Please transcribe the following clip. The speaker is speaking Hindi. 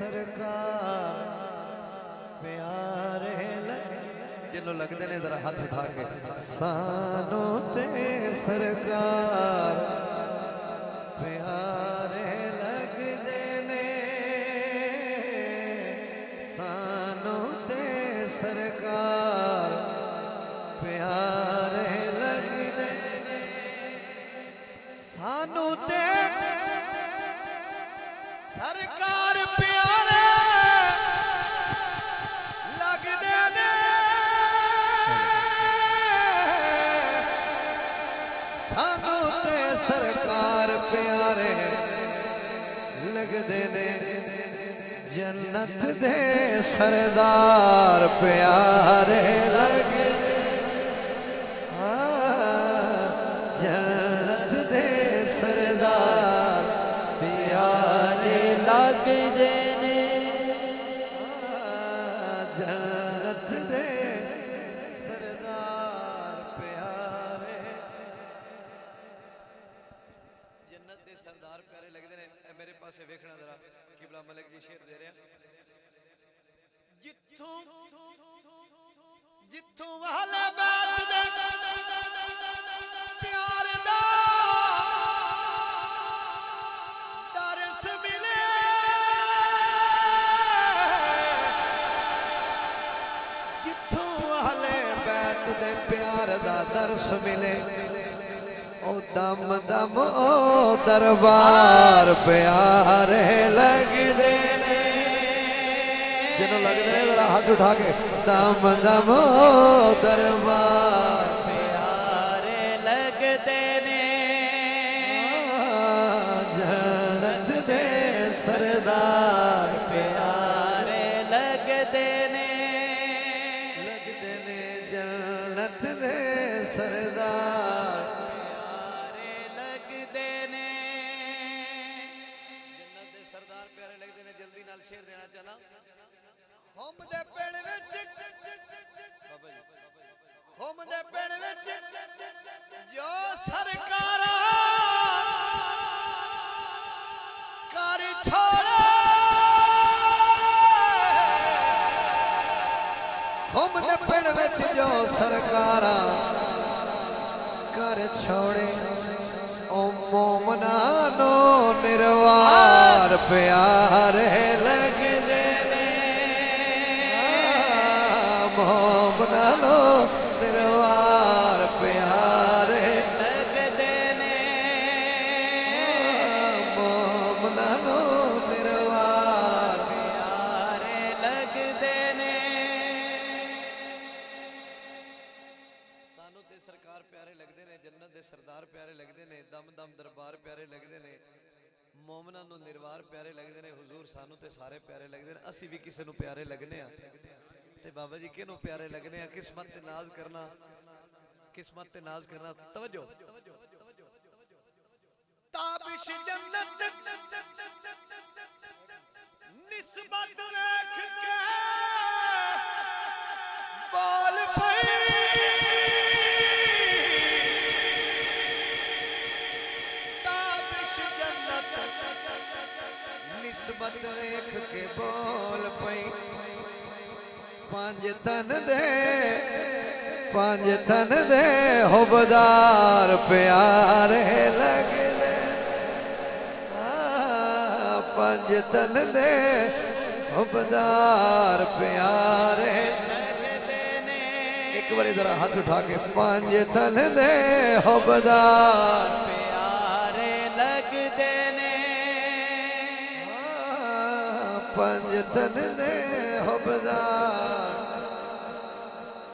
सरकार प्यारे जिन्हों लगते ने जरा हाथ उठा के सानू ते सरकार प्यारे लगते ने सानू ते सरकार प्यारे लगते सानू ते सरकार प्यारे लगते ने सानू ते सरकार प्यारे लगते ने जन्नत दे सरदार प्यारे लगते जन्नत दे सरदार प्यारे लगते ने जन्नत दे सरदार प्यारे जन्नत दे सरदार प्यारे लगते ने मेरे पास वेखना जरा किबला मलिक जी शेर दे रहे हैं जिथों जिथों वाले बात दे प्यार दा दरस मिले जिथों वाले बात दे प्यार दा दरस मिले ओ दम दम ओ दरबार प्यारे लगते ने जिन्हों लगते ने जरा हाथ उठा के दम दम ओ दरबार प्यारे लगते ने जन्नत दे सरदार प्यारे लगते ने जन्नत दे सरदार सरदार प्यारे लगते ने जल्दी नाल शेर देना चाहना खुम दे पिंड विच खुम दे पिंड विच जो सरकारा कर छोड़े खुम दे पिंड विच जो सरकारा कर छोड़े ओ मोमना नो निर्वार प्यारे लगते ने मोमना नो निर्वार प्यारे लगते ने मोमना नो निर्वार प्यारे लगते ने सानू ते सरकार प्यारे लगते ने जन्नत दे सरदार प्यारे लगते ने दम दम दरबार प्यारे लगते ने मोमना नु निर्वार प्यारे लगते ने हुजूर सानू ते सारे प्यारे लगते ने असी भी किसी नू प्यारे लगने आ ते बाबा जी किनू प्यारे लगने आ किस्मत ते नाज करना तवज्जो ताबिश जन्नत निस्बत देख के बोल पई निस्बत देख के बोल पई पंज तन दे हुबदार प्यारे लगते पंज तन दे हुबदार प्यारे लगते ने एक बारी जरा हाथ उठा के पंज तन दे हुबदार प्यारे लगते ने पंज तन दे हुबदार